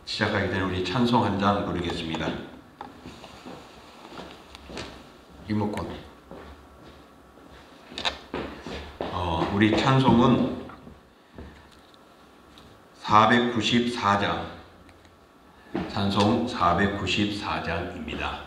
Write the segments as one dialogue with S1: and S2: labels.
S1: 시작하기 전에 우리 찬송 한 장 부르겠습니다. 리모컨. 우리 찬송은 494장, 찬송 494장입니다.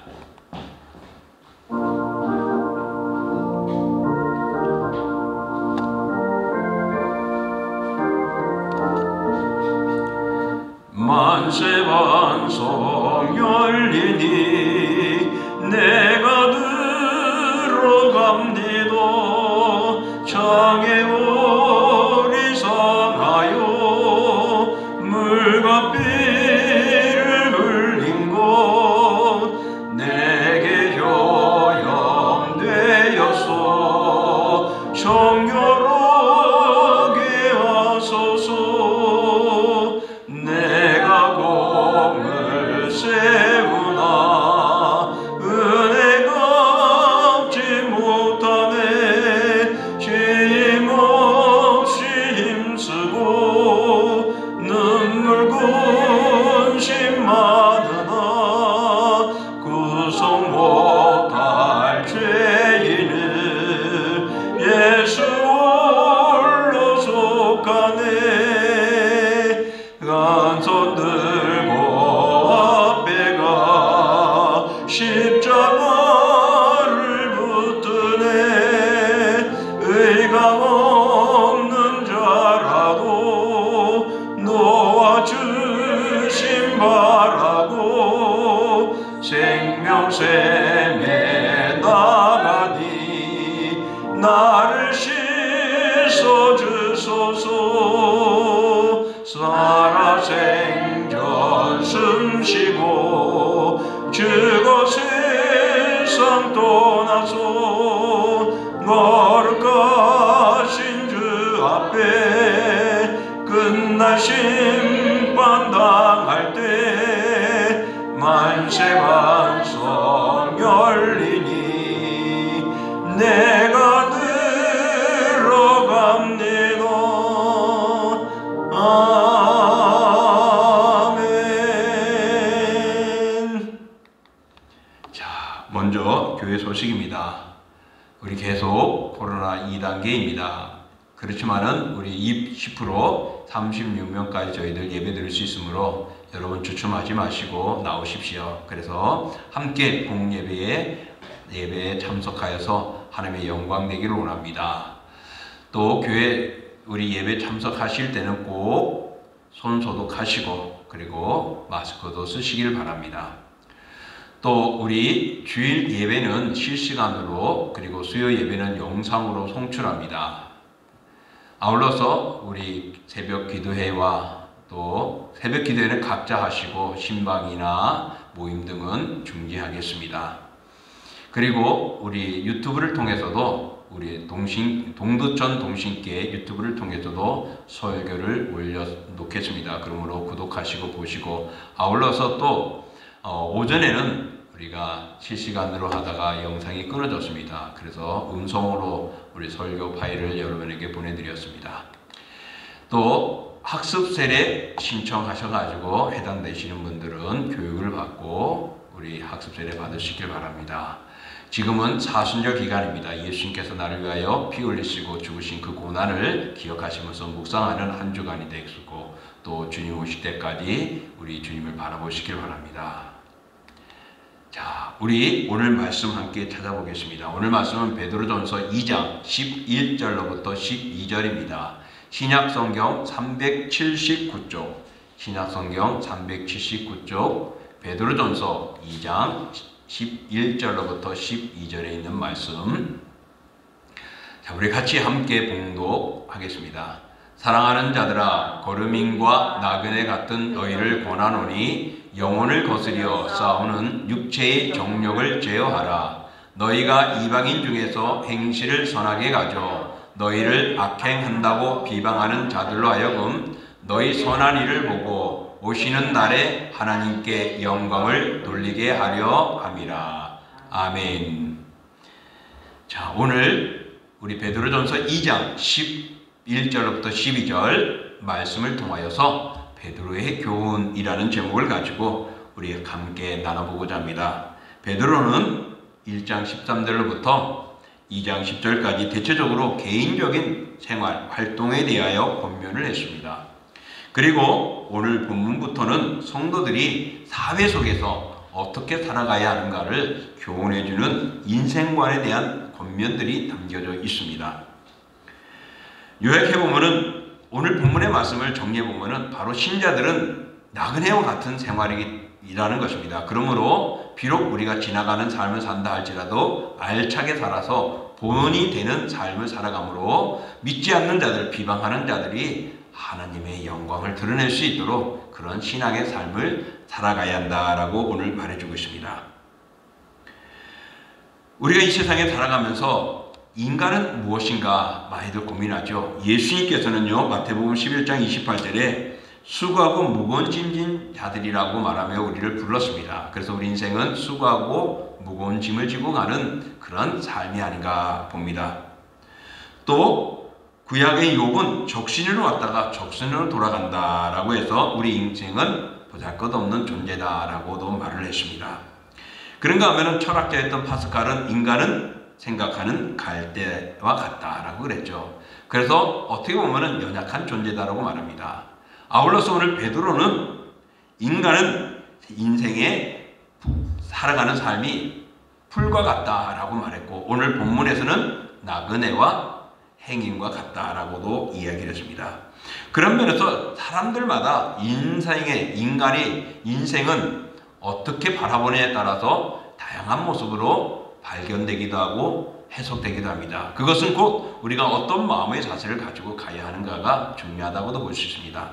S1: 만세 반석 열리니 내가 들어갑니다. 창에 오리상하여 물과 피를 흘린 곳 내게 효염되었소. 정결하게 하소서. 내가 공을 세우나 은혜가 없지 못하네. 쉼없이 힘쓰고 눈물 근심 많으나 구속 못할 죄인을 예수 홀로 속하네. 한 손 들고 앞에 가 십자가를 붙드네. 의가 없는 자라도 놓아주심 바라고 생명샘에 나가니 나를 씻어주소서. 살아생전 숨쉬고 죽어 세상 떠나서 거룩하신 주 앞에 끝날 심판 당할 때 만세 반석 열리니 내가 들어갑니다. 아멘. 자, 먼저 교회 소식입니다. 우리 계속 코로나 2단계입니다. 그렇지만은 우리 10% 36명까지 저희들 예배 드릴 수 있으므로 여러분 주춤하지 마시고 나오십시오. 그래서 함께 예배에 참석하여서 하나님의 영광 되기를 원합니다. 또 교회 우리 예배 참석하실 때는 꼭 손 소독하시고 그리고 마스크도 쓰시길 바랍니다. 또 우리 주일 예배는 실시간으로 그리고 수요 예배는 영상으로 송출합니다. 아울러서 우리 새벽 기도회와 또 새벽 기도회는 각자 하시고 신방이나 모임 등은 중지하겠습니다. 그리고 우리 유튜브를 통해서도 우리 동두천 동신께 유튜브를 통해서도 설교를 올려놓겠습니다. 그러므로 구독하시고 보시고 아울러서 또 오전에는 우리가 실시간으로 하다가 영상이 끊어졌습니다. 그래서 음성으로 우리 설교 파일을 여러분에게 보내드렸습니다. 또 학습 세례 신청하셔가지고 해당되시는 분들은 교육을 받고 우리 학습 세례 받으시길 바랍니다. 지금은 사순절 기간입니다. 예수님께서 나를 위하여 피 흘리시고 죽으신 그 고난을 기억하시면서 묵상하는 한 주간이 되시고 또 주님 오실 때까지 우리 주님을 바라보시길 바랍니다. 자, 우리 오늘 말씀 함께 찾아보겠습니다. 오늘 말씀은 베드로전서 2장 11절로부터 12절입니다. 신약성경 379쪽, 신약성경 379쪽 베드로전서 2장 11절로부터 12절에 있는 말씀. 자, 우리 같이 함께 봉독하겠습니다. 사랑하는 자들아, 거르민과 나그네 같은 너희를 권하노니 영혼을 거스려 싸우는 육체의 정욕을 제어하라. 너희가 이방인 중에서 행실을 선하게 가져 너희를 악행한다고 비방하는 자들로 하여금 너희 선한 일을 보고 오시는 날에 하나님께 영광을 돌리게 하려 함이라. 아멘. 자, 오늘 우리 베드로전서 2장 11절부터 12절 말씀을 통하여서 베드로의 교훈이라는 제목을 가지고 우리 함께 나눠보고자 합니다. 베드로는 1장 13절로부터 2장 10절까지 대체적으로 개인적인 생활, 활동에 대하여 권면을 했습니다. 그리고 오늘 본문부터는 성도들이 사회 속에서 어떻게 살아가야 하는가를 교훈해주는 인생관에 대한 권면들이 담겨져 있습니다. 요약해보면 오늘 본문의 말씀을 정리해보면 바로 신자들은 나그네와 같은 생활이라는 것입니다. 그러므로 비록 우리가 지나가는 삶을 산다 할지라도 알차게 살아서 본이 되는 삶을 살아가므로 믿지 않는 자들, 비방하는 자들이 하나님의 영광을 드러낼 수 있도록 그런 신앙의 삶을 살아가야 한다라고 오늘 말해주고 있습니다. 우리가 이 세상에 살아가면서 인간은 무엇인가 많이들 고민하죠. 예수님께서는요, 마태복음 11장 28절에 수고하고 무거운 짐진 자들이라고 말하며 우리를 불렀습니다. 그래서 우리 인생은 수고하고 무거운 짐을 지고 가는 그런 삶이 아닌가 봅니다. 또 구약의 욥은 적신으로 왔다가 적신으로 돌아간다라고 해서 우리 인생은 보잘것없는 존재다라고도 말을 했습니다. 그런가 하면 철학자였던 파스칼은 인간은 생각하는 갈대와 같다라고 그랬죠. 그래서 어떻게 보면 연약한 존재다라고 말합니다. 아울러서 오늘 베드로는 인간은 인생에 살아가는 삶이 풀과 같다라고 말했고 오늘 본문에서는 나그네와 행인과 같다라고도 이야기를 했습니다. 그런 면에서 사람들마다 인간의 인생은 어떻게 바라보느냐에 따라서 다양한 모습으로 발견되기도 하고 해석되기도 합니다. 그것은 곧 우리가 어떤 마음의 자세를 가지고 가야 하는가가 중요하다고도 볼 수 있습니다.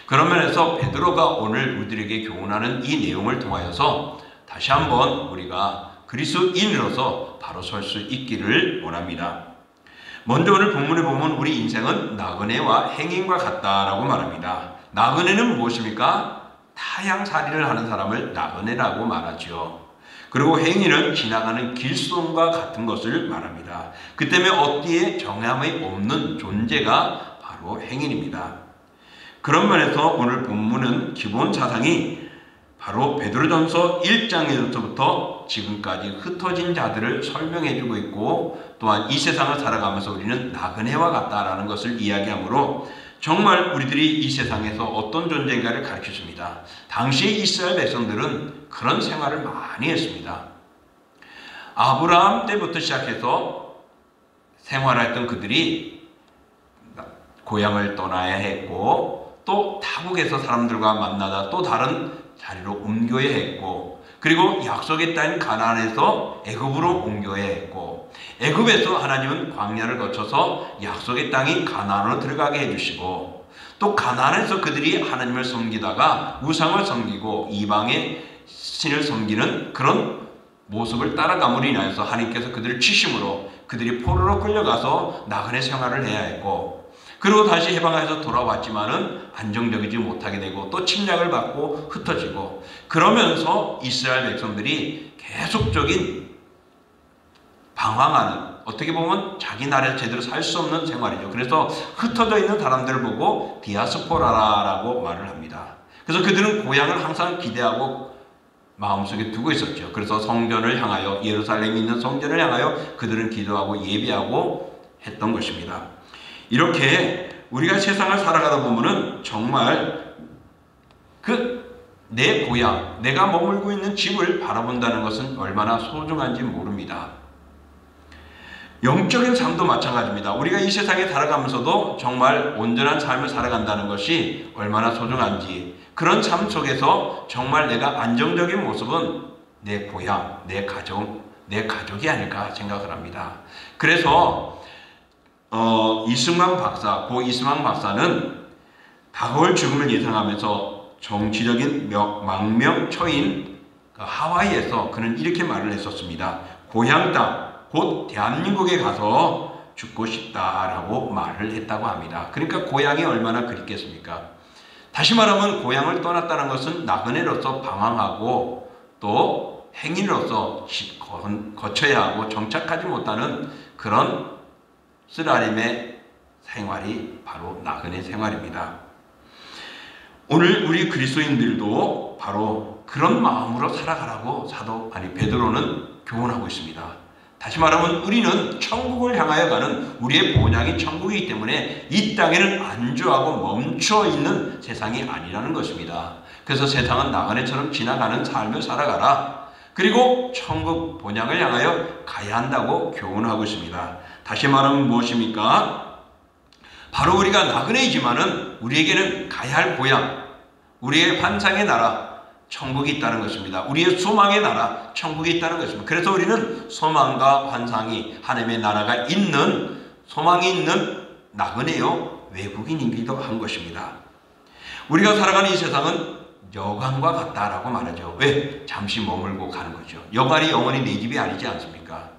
S1: 그런 면에서 베드로가 오늘 우리들에게 교훈하는 이 내용을 통하여서 다시 한번 우리가 그리스도인으로서 바로 설 수 있기를 원합니다. 먼저 오늘 본문에 보면 우리 인생은 나그네와 행인과 같다라고 말합니다. 나그네는 무엇입니까? 타향살이를 하는 사람을 나그네라고 말하죠. 그리고 행인은 지나가는 길손과 같은 것을 말합니다. 그 때문에 어디에 정함이 없는 존재가 바로 행인입니다. 그런 면에서 오늘 본문은 기본 사상이 바로 베드로전서 1장에서부터 지금까지 흩어진 자들을 설명해주고 있고 또한 이 세상을 살아가면서 우리는 나그네와 같다라는 것을 이야기하므로 정말 우리들이 이 세상에서 어떤 존재인가를 가르쳐줍니다. 당시의 이스라엘 백성들은 그런 생활을 많이 했습니다. 아브라함 때부터 시작해서 생활했던 그들이 고향을 떠나야 했고 또 타국에서 사람들과 만나다 또 다른 자리로 옮겨야 했고 그리고 약속의 땅인 가나안에서 애굽으로 옮겨야 했고 애굽에서 하나님은 광야를 거쳐서 약속의 땅인 가나안으로 들어가게 해주시고 또 가나안에서 그들이 하나님을 섬기다가 우상을 섬기고 이방의 신을 섬기는 그런 모습을 따라감으로 인하여서 하나님께서 그들을 치심으로 그들이 포로로 끌려가서 나그네 생활을 해야 했고 그리고 다시 해방해서 돌아왔지만은 안정적이지 못하게 되고 또 침략을 받고 흩어지고 그러면서 이스라엘 백성들이 계속적인 방황하는 어떻게 보면 자기 나라에서 제대로 살 수 없는 생활이죠. 그래서 흩어져 있는 사람들을 보고 디아스포라라고 말을 합니다. 그래서 그들은 고향을 항상 기대하고 마음속에 두고 있었죠. 그래서 성전을 향하여 예루살렘에 있는 성전을 향하여 그들은 기도하고 예배하고 했던 것입니다. 이렇게 우리가 세상을 살아가다 보면은 정말 내 고향, 내가 머물고 있는 집을 바라본다는 것은 얼마나 소중한지 모릅니다. 영적인 삶도 마찬가지입니다. 우리가 이 세상에 살아가면서도 정말 온전한 삶을 살아간다는 것이 얼마나 소중한지 그런 삶 속에서 정말 내가 안정적인 모습은 내 고향, 내 가족이 아닐까 생각을 합니다. 그래서 이승만 박사, 고 이승만 박사는 다가올 죽음을 예상하면서 정치적인 망명초인 하와이에서 그는 이렇게 말을 했었습니다. 고향 땅, 곧 대한민국에 가서 죽고 싶다라고 말을 했다고 합니다. 그러니까 고향이 얼마나 그립겠습니까? 다시 말하면 고향을 떠났다는 것은 나그네로서 방황하고 또 행인으로서 거쳐야 하고 정착하지 못하는 그런 쓰라림의 생활이 바로 나그네 생활입니다. 오늘 우리 그리스도인들도 바로 그런 마음으로 살아가라고 베드로는 교훈하고 있습니다. 다시 말하면 우리는 천국을 향하여 가는 우리의 본향이 천국이기 때문에 이 땅에는 안주하고 멈춰 있는 세상이 아니라는 것입니다. 그래서 세상은 나그네처럼 지나가는 삶을 살아가라. 그리고 천국 본향을 향하여 가야 한다고 교훈하고 있습니다. 다시 말하면 무엇입니까? 바로 우리가 나그네이지만은 우리에게는 가야 할 고향, 우리의 환상의 나라, 천국이 있다는 것입니다. 우리의 소망의 나라, 천국이 있다는 것입니다. 그래서 우리는 소망과 환상이 하나님의 나라가 있는, 소망이 있는 나그네요, 외국인이기도 한 것입니다. 우리가 살아가는 이 세상은 여관과 같다라고 말하죠. 왜? 잠시 머물고 가는 거죠. 여관이 영원히 내 집이 아니지 않습니까?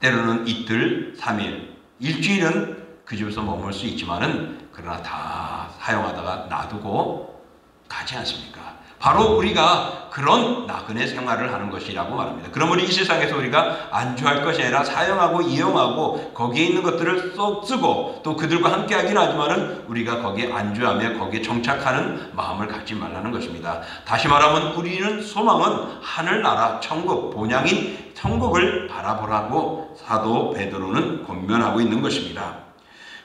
S1: 때로는 이틀, 3일, 일주일은 그 집에서 머물 수 있지만은 그러나 다 사용하다가 놔두고 가지 않습니까? 바로 우리가 그런 나그네 생활을 하는 것이라고 말합니다. 그러므로 이 세상에서 우리가 안주할 것이 아니라 사용하고 이용하고 거기에 있는 것들을 쏙 쓰고 또 그들과 함께 하긴 하지만은 우리가 거기에 안주하며 거기에 정착하는 마음을 갖지 말라는 것입니다. 다시 말하면 우리는 소망은 하늘나라 천국, 본향인 천국을 바라보라고 사도 베드로는 권면하고 있는 것입니다.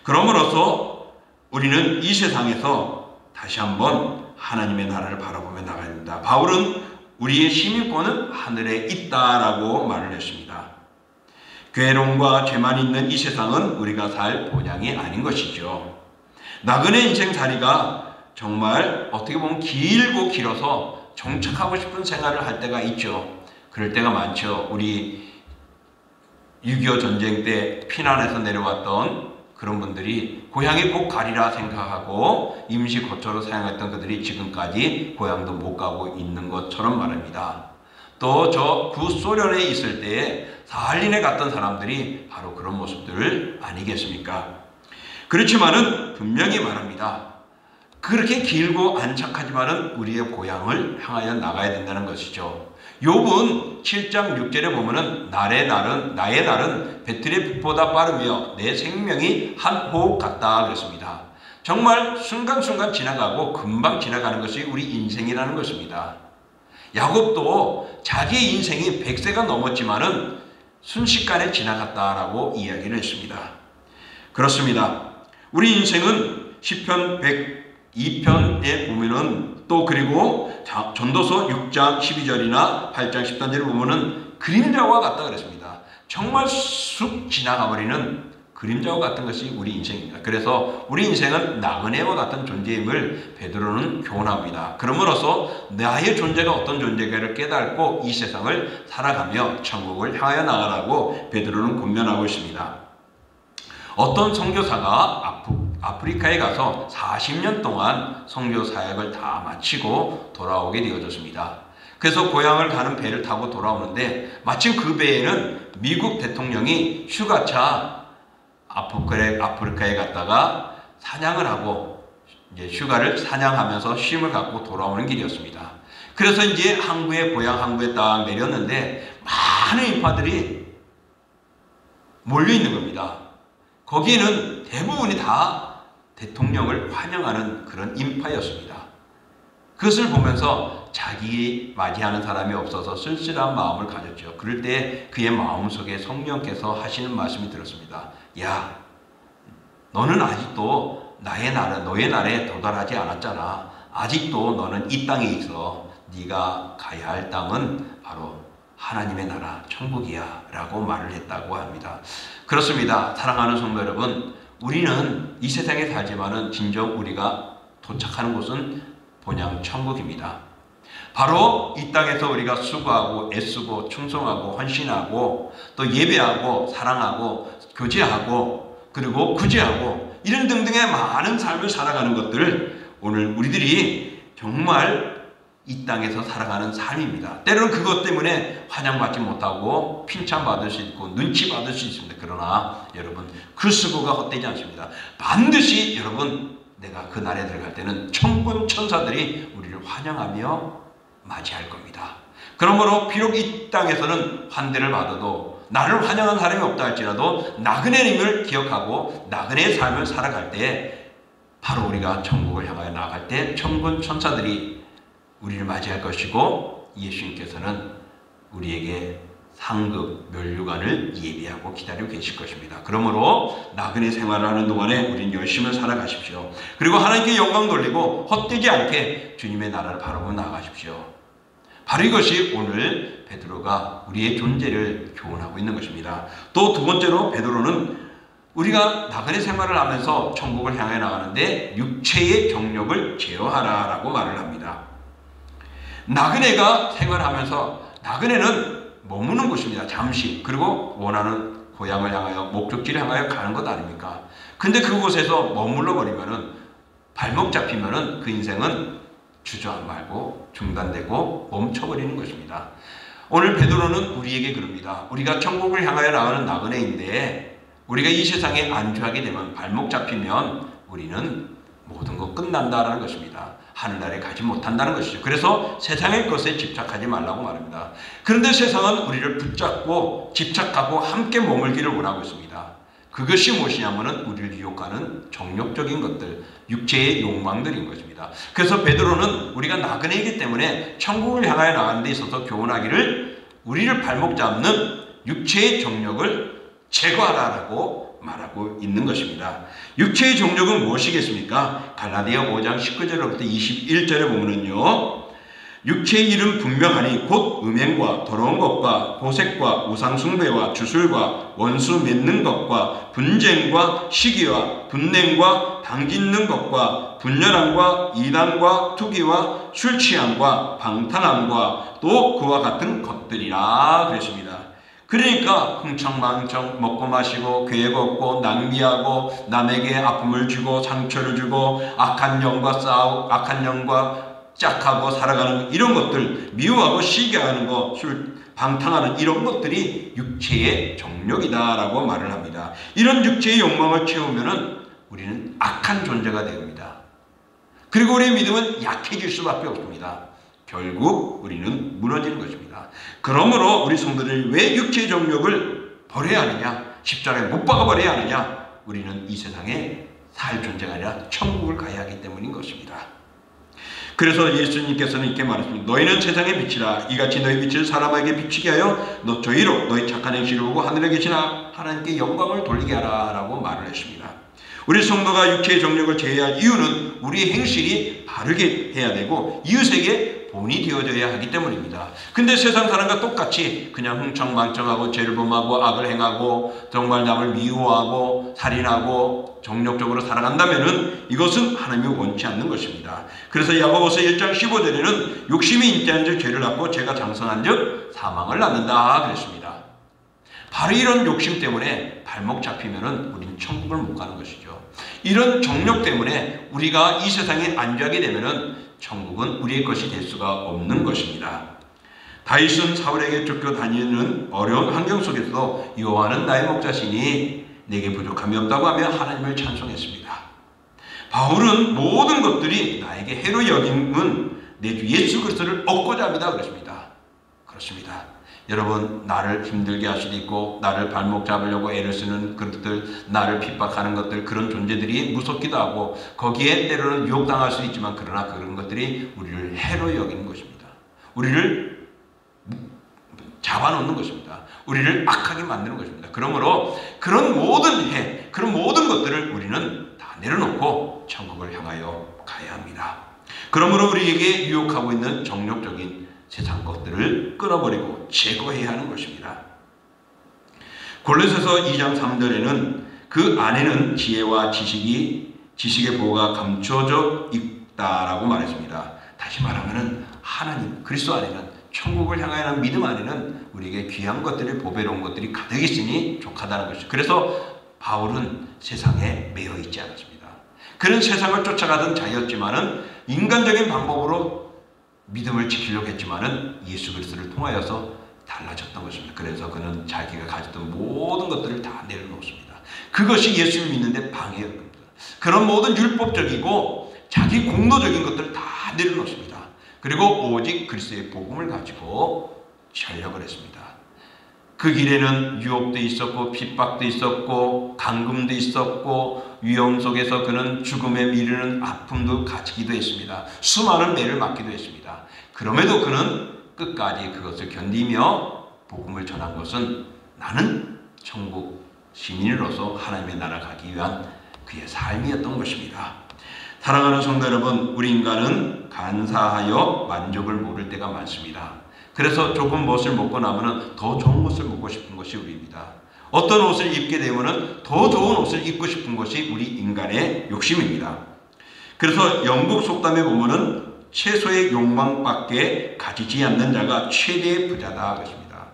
S1: 그러므로서 우리는 이 세상에서 다시 한번 하나님의 나라를 바라보며 나가야 됩니다. 바울은 우리의 시민권은 하늘에 있다라고 말을 했습니다. 괴로움과 죄만 있는 이 세상은 우리가 살 본향이 아닌 것이죠. 나그네 인생살이가 정말 어떻게 보면 길고 길어서 정착하고 싶은 생활을 할 때가 있죠. 그럴 때가 많죠. 우리 6.25 전쟁 때 피난해서 내려왔던 그런 분들이 고향에 꼭 가리라 생각하고 임시 거처로 사용했던 그들이 지금까지 고향도 못 가고 있는 것처럼 말합니다. 또 저 구소련에 있을 때에 사할린에 갔던 사람들이 바로 그런 모습들 아니겠습니까? 그렇지만은 분명히 말합니다. 그렇게 길고 안착하지만은 우리의 고향을 향하여 나가야 된다는 것이죠. 욥은 7장 6절에 보면은 나의 날은 배틀의 빛보다 빠르며 내 생명이 한 호흡 같다 그랬습니다. 정말 순간순간 지나가고 금방 지나가는 것이 우리 인생이라는 것입니다. 야곱도 자기의 인생이 100세가 넘었지만은 순식간에 지나갔다라고 이야기를 했습니다. 그렇습니다. 우리 인생은 시편 102편에 보면은 또 그리고 전도서 6장 12절이나 8장 13절에 보면은 그림자와 같다 그랬습니다. 정말 쑥 지나가버리는 그림자와 같은 것이 우리 인생입니다. 그래서 우리 인생은 나그네와 같은 존재임을 베드로는 교훈합니다. 그러므로서 나의 존재가 어떤 존재가를 깨닫고 이 세상을 살아가며 천국을 향하여 나가라고 베드로는 권면하고 있습니다. 어떤 선교사가 아프리카에 가서 40년 동안 선교 사역을 다 마치고 돌아오게 되어졌습니다. 그래서 고향을 가는 배를 타고 돌아오는데 마침 그 배에는 미국 대통령이 휴가차 아프리카에 갔다가 사냥을 하고 이제 휴가를 사냥하면서 쉼을 갖고 돌아오는 길이었습니다. 그래서 이제 고향 항구에 딱 내렸는데 많은 인파들이 몰려 있는 겁니다. 거기에는 대부분이 다 대통령을 환영하는 그런 인파였습니다. 그것을 보면서 자기 맞이하는 사람이 없어서 쓸쓸한 마음을 가졌죠. 그럴 때 그의 마음속에 성령께서 하시는 말씀이 들었습니다. 야, 너는 아직도 너의 날에 도달하지 않았잖아. 아직도 너는 이 땅에 있어. 네가 가야 할 땅은 바로 하나님의 나라 천국이야 라고 말을 했다고 합니다. 그렇습니다. 사랑하는 성도 여러분, 우리는 이 세상에 살지만은 진정 우리가 도착하는 곳은 본향 천국입니다. 바로 이 땅에서 우리가 수고하고 애쓰고 충성하고 헌신하고 또 예배하고 사랑하고 교제하고 그리고 구제하고 이런 등등의 많은 삶을 살아가는 것들을 오늘 우리들이 정말 이 땅에서 살아가는 삶입니다. 때로는 그것 때문에 환영받지 못하고 핀찬받을 수 있고 눈치 받을 수 있습니다. 그러나 여러분 그 수고가 헛되지 않습니다. 반드시 여러분 내가 그 날에 들어갈 때는 천군 천사들이 우리를 환영하며 맞이할 겁니다. 그러므로 비록 이 땅에서는 환대를 받아도 나를 환영한 사람이 없다 할지라도 나그네임을 기억하고 나그네의 삶을 살아갈 때 바로 우리가 천국을 향하여 나아갈 때 천군 천사들이 우리를 맞이할 것이고 예수님께서는 우리에게 상급 면류관을 예비하고 기다리고 계실 것입니다. 그러므로 나그네 생활을 하는 동안에 우리는 열심히 살아가십시오. 그리고 하나님께 영광 돌리고 헛되지 않게 주님의 나라를 바라보고 나아가십시오. 바로 이것이 오늘 베드로가 우리의 존재를 교훈하고 있는 것입니다. 또 두 번째로 베드로는 우리가 나그네 생활을 하면서 천국을 향해 나가는데 육체의 정욕을 제어하라라고 말을 합니다. 나그네가 생활하면서 나그네는 머무는 곳입니다. 잠시. 그리고 원하는 고향을 향하여 목적지를 향하여 가는 것 아닙니까? 근데 그곳에서 머물러 버리면은 발목 잡히면은 그 인생은 주저앉 말고 중단되고 멈춰버리는 것입니다. 오늘 베드로는 우리에게 그럽니다. 우리가 천국을 향하여 나가는 나그네인데 우리가 이 세상에 안주하게 되면 발목 잡히면 우리는 모든 것 끝난다라는 것입니다. 하늘나라에 가지 못한다는 것이죠. 그래서 세상의 것에 집착하지 말라고 말합니다. 그런데 세상은 우리를 붙잡고 집착하고 함께 머물기를 원하고 있습니다. 그것이 무엇이냐면은 우리를 유혹하는 정욕적인 것들, 육체의 욕망들인 것입니다. 그래서 베드로는 우리가 나그네이기 때문에 천국을 향하여 나가는 데 있어서 교훈하기를 우리를 발목 잡는 육체의 정욕을 제거하라라고 말하고 있는 것입니다. 육체의 정욕은 무엇이겠습니까? 갈라디아 5장 19절부터 21절에 보면은요, 육체의 일은 분명하니 곧 음행과 더러운 것과 보색과 우상숭배와 주술과 원수 맺는 것과 분쟁과 시기와 분냉과 당짓는 것과 분열함과 이단과 투기와 술취함과 방탕함과 또 그와 같은 것들이라 그랬습니다. 그러니까 흥청망청 먹고 마시고 계획 없고 낭비하고 남에게 아픔을 주고 상처를 주고 악한 영과 싸우고 악한 영과 짝하고 살아가는 이런 것들, 미워하고 시기하는 것, 술 방탕하는 이런 것들이 육체의 정욕이다라고 말을 합니다. 이런 육체의 욕망을 채우면은 우리는 악한 존재가 됩니다. 그리고 우리의 믿음은 약해질 수밖에 없습니다. 결국 우리는 무너지는 것입니다. 그러므로 우리 성도들이 왜 육체의 정욕을 버려야 하느냐? 십자가에 못 박아 버려야 하느냐? 우리는 이 세상에 살 존재가 아니라 천국을 가야 하기 때문인 것입니다. 그래서 예수님께서는 이렇게 말했습니다. 너희는 세상의 빛이라. 이같이 너희 빛을 사람에게 비추게 하여 너 저희로 너희 착한 행실을 보고 하늘에 계신 하나님께 영광을 돌리게 하라 라고 말을 했습니다. 우리 성도가 육체의 정욕을 제어할 이유는 우리의 행실이 바르게 해야 되고 이웃에게 본이 되어져야 하기 때문입니다. 근데 세상 사람과 똑같이 그냥 흥청망청하고 죄를 범하고 악을 행하고 정말 남을 미워하고 살인하고 정욕적으로 살아간다면은 이것은 하나님이 원치 않는 것입니다. 그래서 야고보서 1장 15절에는 욕심이 인태한 즉 죄를 낳고 죄가 장성한 즉 사망을 낳는다 그랬습니다. 바로 이런 욕심 때문에 발목 잡히면은 우리는 천국을 못 가는 것이죠. 이런 정욕 때문에 우리가 이 세상에 안주하게 되면은 천국은 우리의 것이 될 수가 없는 것입니다. 다윗은 사울에게 쫓겨다니는 어려운 환경 속에서 여호와는 나의 목자시니 내게 부족함이 없다고 하며 하나님을 찬송했습니다. 바울은 모든 것들이 나에게 해로 여김은 내 주 예수 그리스도를 얻고자 합니다 그랬습니다. 그렇습니다. 여러분, 나를 힘들게 할 수도 있고 나를 발목 잡으려고 애를 쓰는 그것들, 나를 핍박하는 것들, 그런 존재들이 무섭기도 하고 거기에 때로는 유혹당할 수도 있지만 그러나 그런 것들이 우리를 해로 여기는 것입니다. 우리를 잡아놓는 것입니다. 우리를 악하게 만드는 것입니다. 그러므로 그런 모든 그런 모든 것들을 우리는 다 내려놓고 천국을 향하여 가야 합니다. 그러므로 우리에게 유혹하고 있는 정욕적인 세상 것들을 끊어버리고 제거해야 하는 것입니다. 골로새서 2장 3절에는 그 안에는 지혜와 지식의 보호가 감춰져 있다라고 말했습니다. 다시 말하면 하나님 그리스도 안에는, 천국을 향하여는 믿음 안에는 우리에게 귀한 것들이, 보배로운 것들이 가득 있으니 족하다는 것이죠. 그래서 바울은 세상에 매여 있지 않았습니다. 그는 세상을 쫓아가던 자였지만은 인간적인 방법으로 믿음을 지키려고 했지만은 예수 그리스도를 통하여서 달라졌던 것입니다. 그래서 그는 자기가 가졌던 모든 것들을 다 내려놓습니다. 그것이 예수를 믿는데 방해였습니다. 그런 모든 율법적이고 자기 공로적인 것들을 다 내려놓습니다. 그리고 오직 그리스도의 복음을 가지고 전력을 했습니다. 그 길에는 유혹도 있었고 핍박도 있었고 감금도 있었고 위험 속에서 그는 죽음에 미르는 아픔도 가지기도 했습니다. 수많은 매를 맞기도 했습니다. 그럼에도 그는 끝까지 그것을 견디며 복음을 전한 것은 나는 천국 시민으로서 하나님의 나라 가기 위한 그의 삶이었던 것입니다. 사랑하는 성도 여러분, 우리 인간은 간사하여 만족을 모를 때가 많습니다. 그래서 조금 무엇을 먹고 나면 더 좋은 것을 먹고 싶은 것이 우리입니다. 어떤 옷을 입게 되면 더 좋은 옷을 입고 싶은 것이 우리 인간의 욕심입니다. 그래서 영국 속담에 보면은 최소의 욕망밖에 가지지 않는 자가 최대의 부자다 것입니다.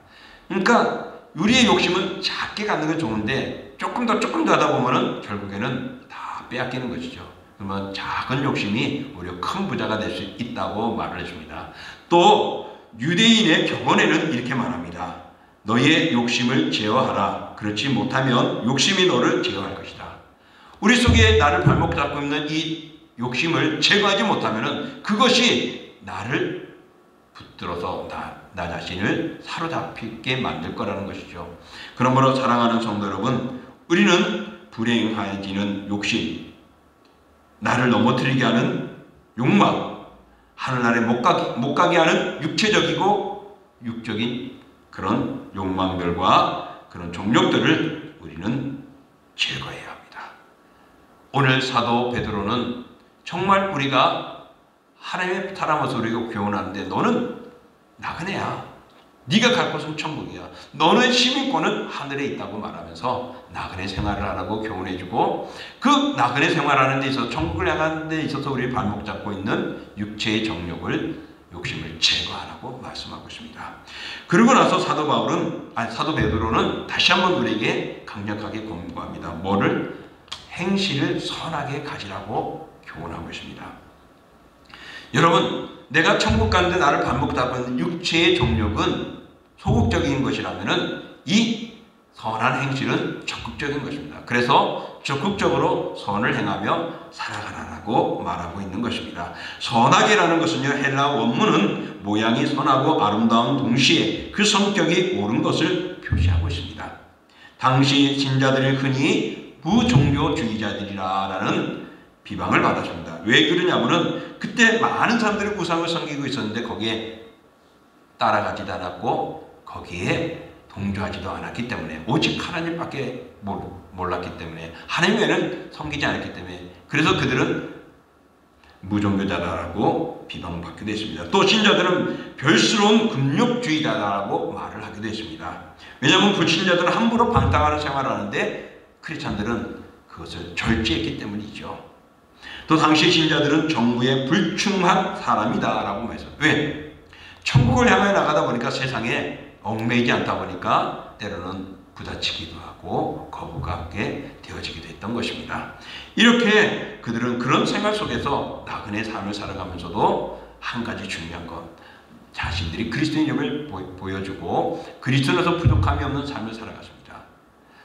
S1: 그러니까 우리의 욕심은 작게 갖는 게 좋은데 조금 더 하다 보면은 결국에는 다 빼앗기는 것이죠. 그러면 작은 욕심이 오히려 큰 부자가 될 수 있다고 말을 했습니다. 또 유대인의 격언에는 이렇게 말합니다. 너의 욕심을 제어하라. 그렇지 못하면 욕심이 너를 제어할 것이다. 우리 속에 나를 발목 잡고 있는 이 욕심을 제거하지 못하면 그것이 나를 붙들어서 나 자신을 사로잡히게 만들 거라는 것이죠. 그러므로 사랑하는 성도 여러분, 우리는 불행해지는 욕심, 나를 넘어뜨리게 하는 욕망, 하늘나라에 못 가게 하는 육체적이고 육적인 그런 욕망들과 그런 종력들을 우리는 제거해야 합니다. 오늘 사도 베드로는 정말 우리가 하나님의 사람으로서 우리가 교훈하는데 너는 나그네야. 네가 갈 곳은 천국이야. 너는 시민권은 하늘에 있다고 말하면서 나그네 생활을 하라고 교훈해주고, 그 나그네 생활하는 데 있어서 천국을 향하는 데 있어서 우리 발목 잡고 있는 육체의 정욕을 욕심을 제거하라고 말씀하고 있습니다. 그러고 나서 사도 베드로는 다시 한번 우리에게 강력하게 권고합니다. 뭐를? 행실을 선하게 가지라고 교훈하고 있습니다. 여러분, 내가 천국 가는데 나를 발목 잡고 있는 육체의 정욕은 소극적인 것이라면은 이 선한 행실은 적극적인 것입니다. 그래서 적극적으로 선을 행하며 살아가라고 말하고 있는 것입니다. 선하게라는 것은요, 헬라 원문은 모양이 선하고 아름다운 동시에 그 성격이 옳은 것을 표시하고 있습니다. 당시 신자들이 흔히 부종교주의자들이라는 비방을 받았습니다. 왜 그러냐면은 그때 많은 사람들이 우상을 섬기고 있었는데 거기에 따라가지도 않았고 거기에 동조하지도 않았기 때문에, 오직 하나님밖에 몰랐기 때문에, 하나님 외에는 섬기지 않았기 때문에, 그래서 그들은 무종교자라고 비방받기도 했습니다. 또 신자들은 별스러운 금욕주의자라고 말을 하기도 했습니다. 왜냐하면 불신자들은 함부로 방탕하는 생활을 하는데 크리스찬들은 그것을 절제했기 때문이죠. 또 당시 신자들은 정부에 불충한 사람이다 라고 말했어요. 왜? 천국을 향해 나가다 보니까 세상에 얽매이지 않다 보니까 때로는 부딪히기도 하고 거부감게 되어지기도 했던 것입니다. 이렇게 그들은 그런 생활 속에서 나그네 삶을 살아가면서도 한 가지 중요한 것, 자신들이 그리스도인임을 보여주고 그리스도인으로서 부족함이 없는 삶을 살아갔습니다.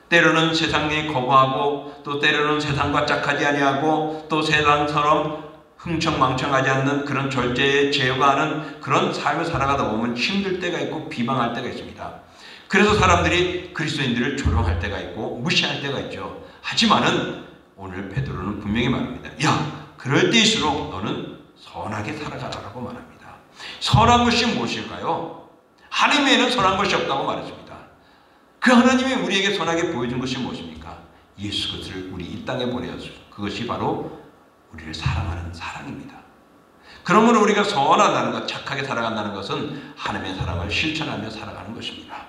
S1: 때로는 세상에 거부하고, 또 때로는 세상과 짝하지 아니하고, 또 세상처럼 흥청망청하지 않는 그런 절제에 제어하는 그런 삶을 살아가다 보면 힘들 때가 있고 비방할 때가 있습니다. 그래서 사람들이 그리스도인들을 조롱할 때가 있고 무시할 때가 있죠. 하지만은 오늘 베드로는 분명히 말합니다. 야, 그럴 때일수록 너는 선하게 살아가라고 말합니다. 선한 것이 무엇일까요? 하나님 외에는 선한 것이 없다고 말했습니다. 그 하나님이 우리에게 선하게 보여준 것이 무엇입니까? 예수 그리스도를 우리 이 땅에 보내었습니다. 그것이 바로 우리를 사랑하는 사랑입니다. 그러므로 우리가 선하다는 것, 착하게 살아간다는 것은 하나님의 사랑을 실천하며 살아가는 것입니다.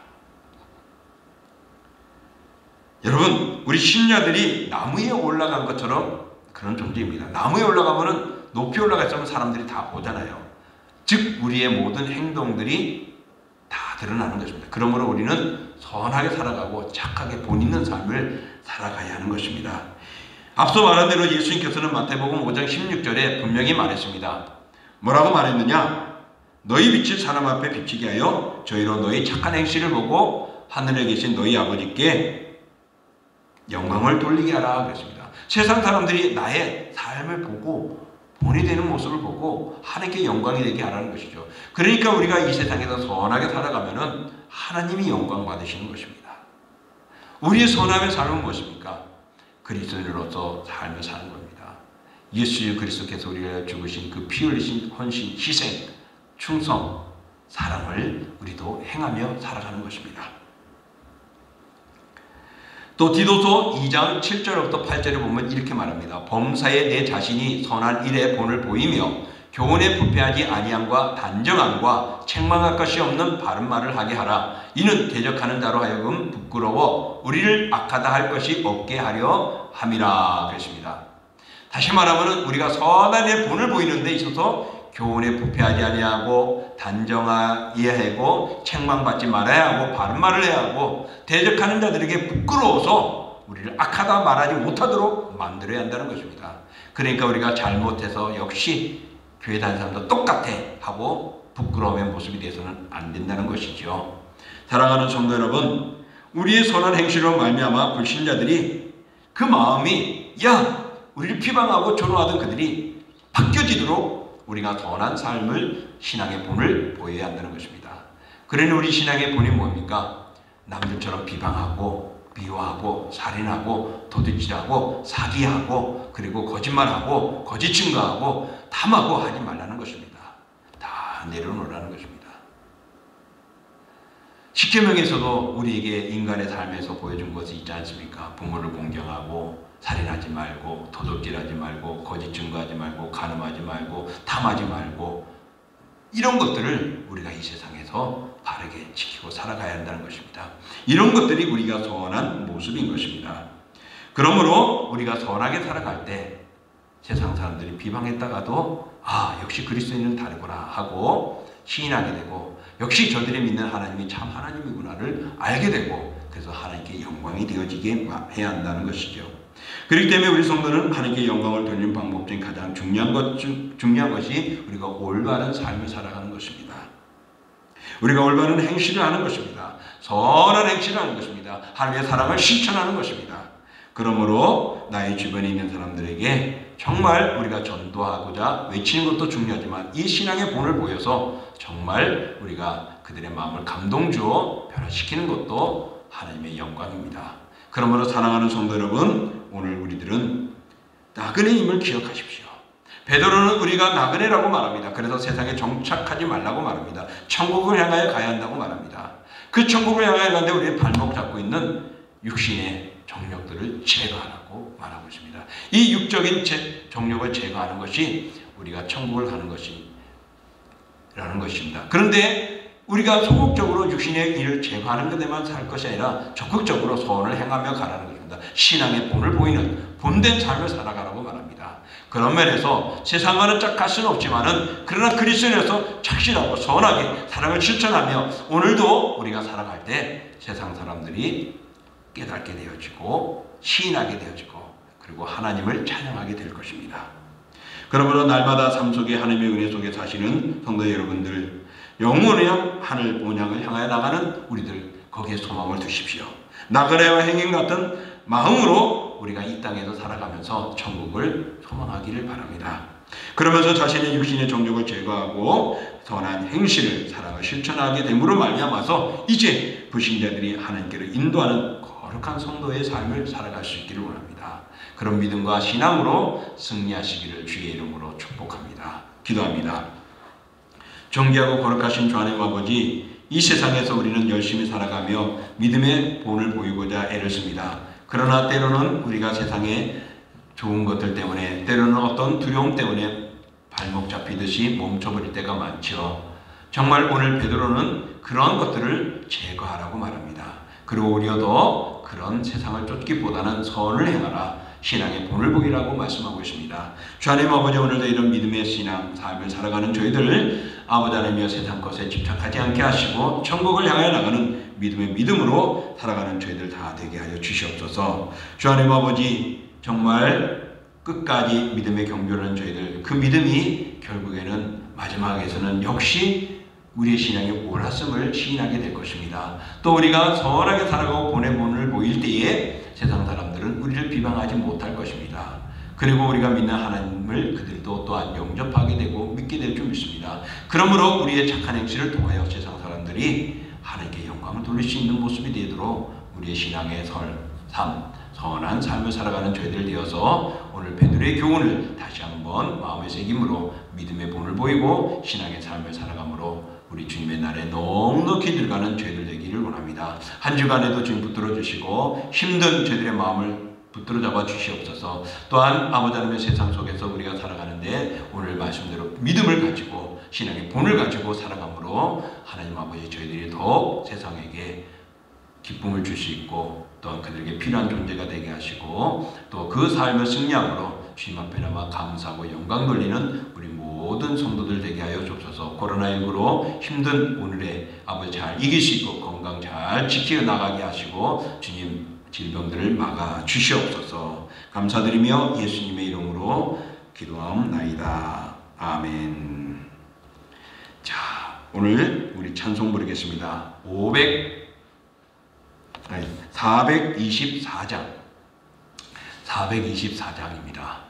S1: 여러분, 우리 신자들이 나무 위에 올라간 것처럼 그런 존재입니다. 나무 위에 올라가면 높이 올라갔으면 사람들이 다 오잖아요. 즉 우리의 모든 행동들이 다 드러나는 것입니다. 그러므로 우리는 선하게 살아가고 착하게 본 있는 삶을 살아가야 하는 것입니다. 앞서 말한 대로 예수님께서는 마태복음 5장 16절에 분명히 말했습니다. 뭐라고 말했느냐? 너희 빛을 사람 앞에 비치게 하여 저희로 너희 착한 행실을 보고 하늘에 계신 너희 아버지께 영광을 돌리게 하라 그랬습니다. 세상 사람들이 나의 삶을 보고 본이 되는 모습을 보고 하나님께 영광이 되게 하라는 것이죠. 그러니까 우리가 이 세상에서 선하게 살아가면은 하나님이 영광 받으시는 것입니다. 우리의 선함의 삶은 무엇입니까? 그리스도인으로서 삶을 사는 겁니다. 예수 그리스도께서 우리를 죽으신 그 피 흘리신 헌신, 희생, 충성, 사랑을 우리도 행하며 살아가는 것입니다. 또 디도서 2장 7절부터 8절에 보면 이렇게 말합니다. 범사에 내 자신이 선한 일에 본을 보이며 교훈에 부패하지 아니함과 단정함과 책망할 것이 없는 바른 말을 하게 하라. 이는 대적하는 자로 하여금 부끄러워 우리를 악하다 할 것이 없게 하려 함이라 그랬습니다. 다시 말하면 우리가 선한 일에 본을 보이는 데 있어서 교훈에 부패하지 아니하고 단정해야 하고 책망받지 말아야 하고 바른 말을 해야 하고 대적하는 자들에게 부끄러워서 우리를 악하다 말하지 못하도록 만들어야 한다는 것입니다. 그러니까 우리가 잘못해서 역시 교회 다니는 사람도 똑같아 하고 부끄러움의 모습이 돼서는 안 된다는 것이죠. 사랑하는 성도 여러분, 우리의 선한 행실로 말미암아 불신자들이 그 마음이 우리를 비방하고 조롱하던 그들이 바뀌어지도록 우리가 선한 삶을 신앙의 본을 보여야 한다는 것입니다. 그러니 우리 신앙의 본이 뭡니까? 남들처럼 비방하고 미워하고 살인하고 도둑질하고 사기하고 그리고 거짓말하고 거짓 증거하고 탐하고 하지 말라는 것입니다. 다 내려놓으라는 것입니다. 십계명에서도 우리에게 인간의 삶에서 보여준 것이 있지 않습니까? 부모를 공경하고 살인하지 말고 도둑질하지 말고 거짓 증거하지 말고 간음하지 말고 탐하지 말고 이런 것들을 우리가 이 세상에서 바르게 지키고 살아가야 한다는 것입니다. 이런 것들이 우리가 선한 모습인 것입니다. 그러므로 우리가 선하게 살아갈 때 세상 사람들이 비방했다가도 역시 그리스도인은 다르구나 하고 시인하게 되고 역시 저들이 믿는 하나님이 참 하나님이구나를 알게 되고 그래서 하나님께 영광이 되어지게 해야 한다는 것이죠. 그렇기 때문에 우리 성도는 하나님께 영광을 돌리는 방법 중 가장 중요한 것이 우리가 올바른 삶을 살아가는 것입니다. 우리가 올바른 행실을 하는 것입니다. 선한 행실을 하는 것입니다. 하나님의 사랑을 실천하는 것입니다. 그러므로 나의 주변에 있는 사람들에게 정말 우리가 전도하고자 외치는 것도 중요하지만 이 신앙의 본을 보여서 정말 우리가 그들의 마음을 감동 주어 변화시키는 것도 하나님의 영광입니다. 그러므로 사랑하는 성도 여러분, 오늘 우리들은 나그네임을 기억하십시오. 베드로는 우리가 나그네라고 말합니다. 그래서 세상에 정착하지 말라고 말합니다. 천국을 향하여 가야 한다고 말합니다. 그 천국을 향하여 가는데 우리의 발목 잡고 있는 육신의 정욕들을 제거하라고 말하고 있습니다. 이 육적인 정욕을 제거하는 것이 우리가 천국을 가는 것이라는 것입니다. 그런데 우리가 소극적으로 육신의 일을 제거하는 것에만 살 것이 아니라 적극적으로 선을 행하며 가라는 것입니다. 신앙의 본을 보이는 본된 삶을 살아가라고 말합니다. 그런 면에서 세상과는 짝할 수는 없지만은 그러나 그리스도인에서 착실하고 선하게 사랑을 실천하며 오늘도 우리가 살아갈 때 세상 사람들이 깨닫게 되어지고 시인하게 되어지고 그리고 하나님을 찬양하게 될 것입니다. 그러므로 날마다 삶 속에 하나님의 은혜 속에 사시는 성도 여러분들, 영원의 하늘 본향을 향하여 나가는 우리들, 거기에 소망을 두십시오. 나그네와 행인 같은 마음으로 우리가 이 땅에서 살아가면서 천국을 소망하기를 바랍니다. 그러면서 자신의 육신의 정욕을 제거하고 선한 행실을 사랑을 실천하게 됨으로 말미암아서 이제 불신자들이 하나님께로 인도하는 거룩한 성도의 삶을 살아갈 수 있기를 원합니다. 그런 믿음과 신앙으로 승리하시기를 주의 이름으로 축복합니다. 기도합니다. 존귀하고 거룩하신 주 하나님 아버지, 이 세상에서 우리는 열심히 살아가며 믿음의 본을 보이고자 애를 씁니다. 그러나 때로는 우리가 세상에 좋은 것들 때문에, 때로는 어떤 두려움 때문에 발목 잡히듯이 멈춰버릴 때가 많죠. 정말 오늘 베드로는 그런 것들을 제거하라고 말합니다. 그리고 우리도 그런 세상을 쫓기보다는 선을 행하라, 신앙의 본을 보이라고 말씀하고 있습니다. 주 하나님 아버지, 오늘도 이런 믿음의 신앙 삶을 살아가는 저희들을 아버지 하나님이여 세상 것에 집착하지 않게 하시고 천국을 향해 나가는 믿음의 믿음으로 살아가는 저희들 다 되게 하여 주시옵소서. 주 하나님 아버지, 정말 끝까지 믿음의 경배하는 저희들, 그 믿음이 결국에는 마지막에서는 역시 우리의 신앙이 옳았음을 시인하게 될 것입니다. 또 우리가 선하게 살아가고 본의 본을 보일 때에 세상 사람들은 우리를 비방하지 못할 것입니다. 그리고 우리가 믿는 하나님을 그들도 또한 영접하게 되고 믿게 될 줄 믿습니다. 그러므로 우리의 착한 행실을 통하여 세상 사람들이 하나님께 영광을 돌릴 수 있는 모습이 되도록 우리의 신앙의 선한 삶을 살아가는 저희들 되어서 오늘 베드로의 교훈을 다시 한번 마음의 새김으로 믿음의 본을 보이고 신앙의 삶을 살아감으로 우리 주님의 날에 넉넉히 들어가는 저희들 되기를 원합니다. 한 주간에도 주님 붙들어 주시고 힘든 저희들의 마음을 붙들어 잡아 주시옵소서. 또한 아버지 하나님의 세상 속에서 우리가 살아가는데 오늘 말씀대로 믿음을 가지고 신앙의 본을 가지고 살아감으로 하나님 아버지 저희들이 더욱 세상에게 기쁨을 줄 수 있고 또한 그들에게 필요한 존재가 되게 하시고 또 그 삶을 승리함으로 주님 앞에 남아 감사하고 영광 돌리는 우리 모든 성도들 되게 하여 주옵소서. 코로나19로 힘든 오늘의 아버지 잘 이길 수 있고 건강 잘 지켜 나가게 하시고 주님 질병들을 막아 주시옵소서. 감사드리며 예수님의 이름으로 기도하옵나이다. 아멘. 자, 오늘 우리 찬송 부르겠습니다. 424장입니다.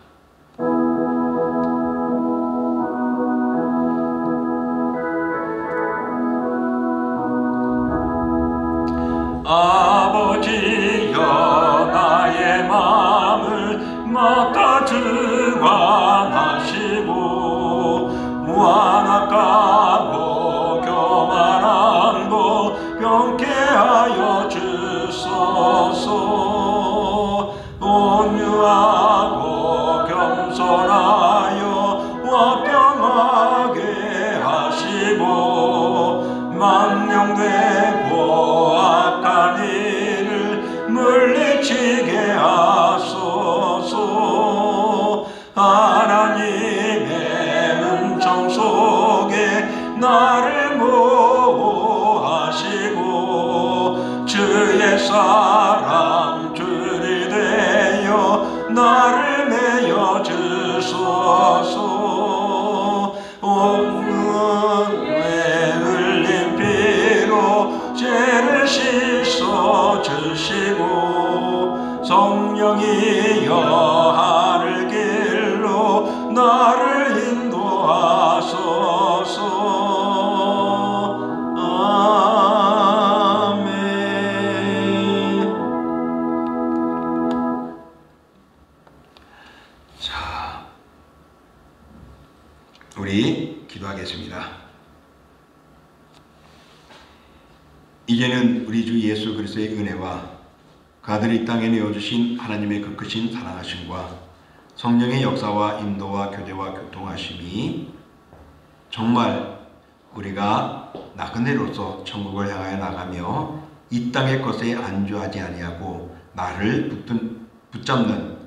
S1: 아버지여 나의 마음을 맡아 주관하시고 완악하고 교만한 것 병케 하여 주소서. 온유하고 겸손하여 화평하게 하시고 망령되고 악한 일을 물리치게 하소서. 하나님의 은총 속에 나를 보호하시고 주의 사랑 줄이 되어 나를 메어 주소서. 온몸에 흘린 피로 죄를 씻어 주시고 성령이여 하늘 길로 나를 인도하소서. 아멘. 자, 우리 기도하겠습니다. 이제는 우리 주 예수 그리스도의 은혜와 그 아들 이 땅에 내어주신 하나님의 그 크신 사랑하심과 성령의 역사와 인도와 교제와 교통하심이 정말 우리가 나그네로서 천국을 향하여 나가며 이 땅의 것에 안주하지 아니하고 나를 붙잡는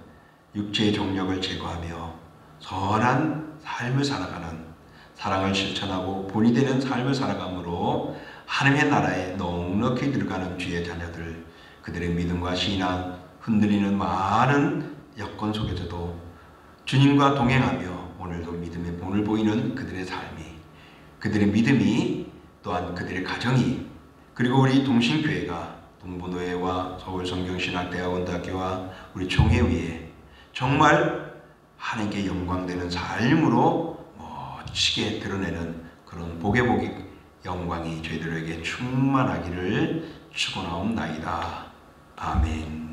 S1: 육체의 정력을 제거하며 선한 삶을 살아가는 사랑을 실천하고 본이 되는 삶을 살아감으로 하나님의 나라에 넉넉히 들어가는 주의 자녀들, 그들의 믿음과 신앙 흔들리는 많은 여건 속에서도 주님과 동행하며 오늘도 믿음의 본을 보이는 그들의 삶이, 그들의 믿음이 또한 그들의 가정이, 그리고 우리 동신교회가 동부노회와 서울성경신학대학원대학교와 우리 총회위에 정말 하나님께 영광되는 삶으로 멋지게 드러내는 그런 복의 영광이 저희들에게 충만하기를 축원하옵나이다. 아멘.